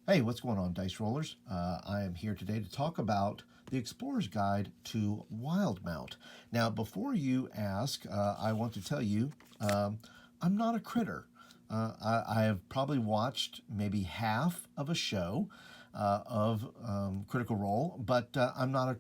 Hey, what's going on, Dice Rollers? I am here today to talk about the Explorer's Guide to Wildemount. Now, before you ask, I want to tell you I'm not a critter. I have probably watched maybe half of a show of Critical Role, but I'm not a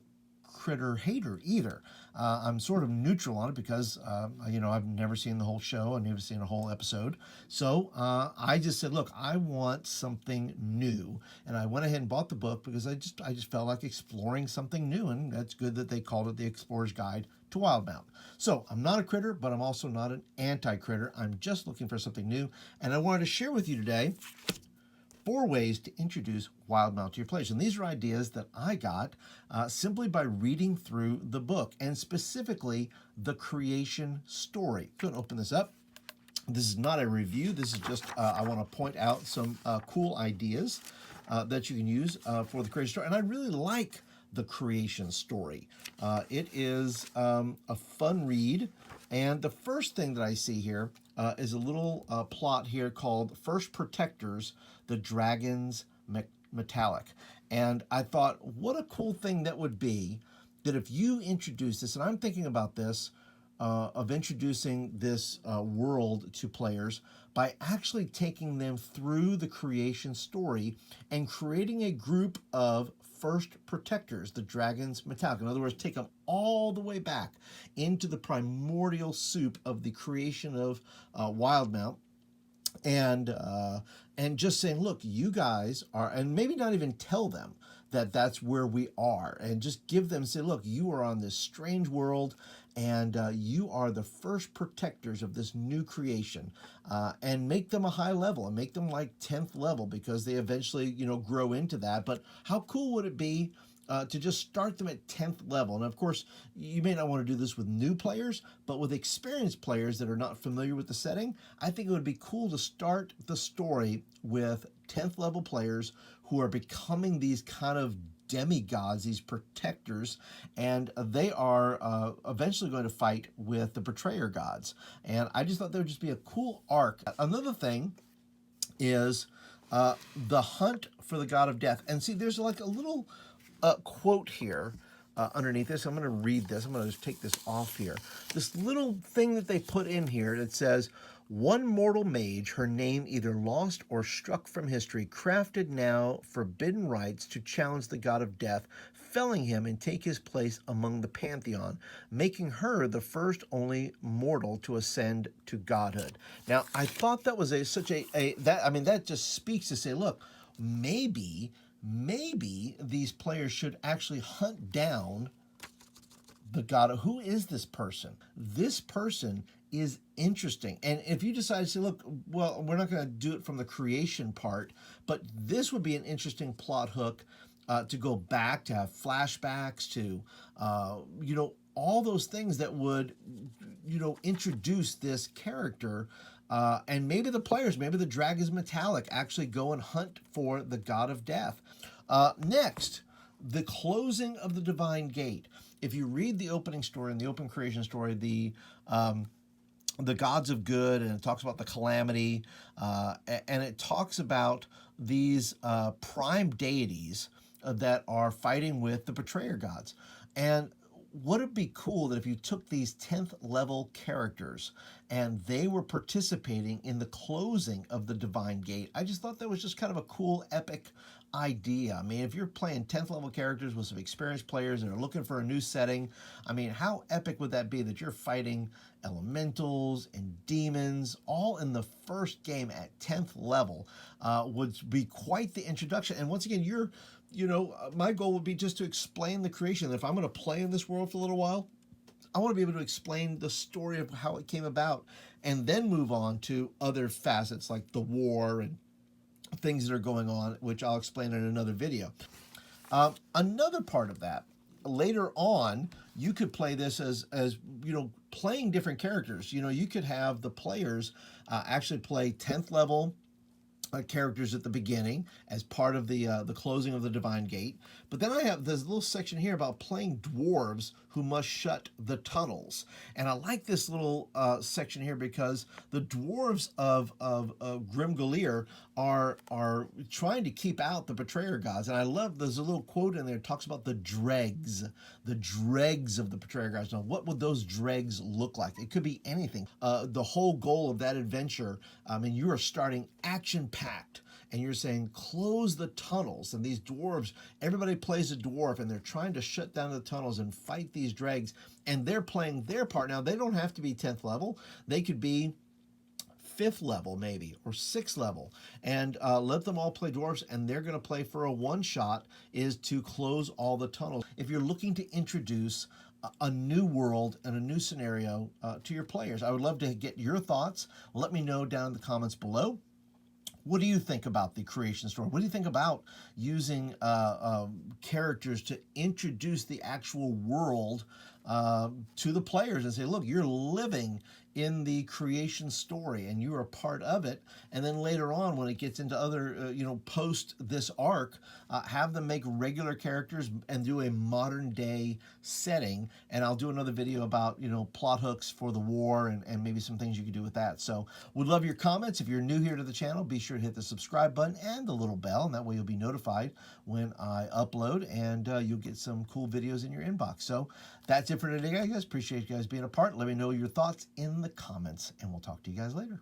critter hater either. I'm sort of neutral on it because I've never seen the whole show. I've never seen a whole episode. So I just said, look, I want something new, and I went ahead and bought the book because I just felt like exploring something new, and that's good that they called it the Explorer's Guide to Wildemount. So I'm not a critter, but I'm also not an anti-critter. I'm just looking for something new, and I wanted to share with you today 4 ways to introduce Wildemount to your players. And these are ideas that I got simply by reading through the book, and specifically the creation story. Go and open this up. This is not a review. This is just, I want to point out some cool ideas that you can use for the creation story. And I really like the creation story. It is a fun read. And the first thing that I see here is a little plot here called First Protectors, the Dragons Metallic. And I thought, what a cool thing that would be that if you introduce this, and I'm thinking about this, of introducing this world to players by actually taking them through the creation story and creating a group of first protectors, the Dragons Metallic. In other words, take them all the way back into the primordial soup of the creation of Wildemount, and just saying, look, you guys are, and maybe not even tell them that that's where we are, and just give them, say, look, you are on this strange world, and you are the first protectors of this new creation, and make them a high level, and make them like 10th level, because they eventually, grow into that. But how cool would it be to just start them at 10th level? And of course, you may not want to do this with new players, but with experienced players that are not familiar with the setting, I think it would be cool to start the story with 10th level players who are becoming these kind of demigods, these protectors, and they are eventually going to fight with the betrayer gods. And I just thought there would just be a cool arc. Another thing is the hunt for the god of death. And see, there's like a little quote here underneath this. I'm going to read this. I'm going to just take this off here. This little thing that they put in here that says, one mortal mage, her name either lost or struck from history, crafted now forbidden rites to challenge the god of death, felling him and take his place among the pantheon, making her the first only mortal to ascend to godhood. Now, I thought that was that just speaks to say, look, maybe these players should actually hunt down the god of, who is this person? This person is interesting. And if you decide to say, look, well, we're not going to do it from the creation part, but this would be an interesting plot hook to go back, to have flashbacks, to, all those things that would, introduce this character. And maybe the players, maybe the Dragons Metallic actually go and hunt for the god of death. Next, the closing of the divine gate. If you read the opening story and the open creation story, the gods of good, and it talks about the calamity, and it talks about these prime deities that are fighting with the betrayer gods. And would it be cool that if you took these 10th level characters and they were participating in the closing of the divine gate? I just thought that was just kind of a cool, epic idea. I mean, if you're playing 10th level characters with some experienced players and are looking for a new setting, I mean, how epic would that be that you're fighting elementals and demons all in the first game at 10th level? Would be quite the introduction. And once again, my goal would be just to explain the creation. If I'm going to play in this world for a little while, I want to be able to explain the story of how it came about, and then move on to other facets like the war and things that are going on, which I'll explain in another video. Another part of that, later on, you could play this as playing different characters. You could have the players actually play 10th level characters at the beginning as part of the closing of the Divine Gate. But then I have this little section here about playing dwarves who must shut the tunnels. And I like this little section here because the dwarves of Grimgalier are trying to keep out the betrayer gods. And I love, there's a little quote in there that talks about the dregs of the betrayer gods. Now, what would those dregs look like? It could be anything. The whole goal of that adventure, I mean, you are starting action-packed, and you're saying, close the tunnels. And these dwarves, everybody plays a dwarf, and they're trying to shut down the tunnels and fight these dregs, and they're playing their part. Now, they don't have to be 10th level. They could be 5th level maybe, or 6th level, and let them all play dwarves, and they're going to play for a one-shot is to close all the tunnels. If you're looking to introduce a new world and a new scenario to your players, I would love to get your thoughts. Let me know down in the comments below. What do you think about the creation story? What do you think about using characters to introduce the actual world to the players and say, look, you're living in the creation story and you're a part of it. And then later on, when it gets into other, post this arc, have them make regular characters and do a modern day setting. And I'll do another video about, plot hooks for the war and maybe some things you can do with that. So would love your comments. If you're new here to the channel, be sure to hit the subscribe button and the little bell, and that way you'll be notified when I upload, and you'll get some cool videos in your inbox. So that's it for today, guys. Appreciate you guys being a part. Let me know your thoughts in the comments, and we'll talk to you guys later.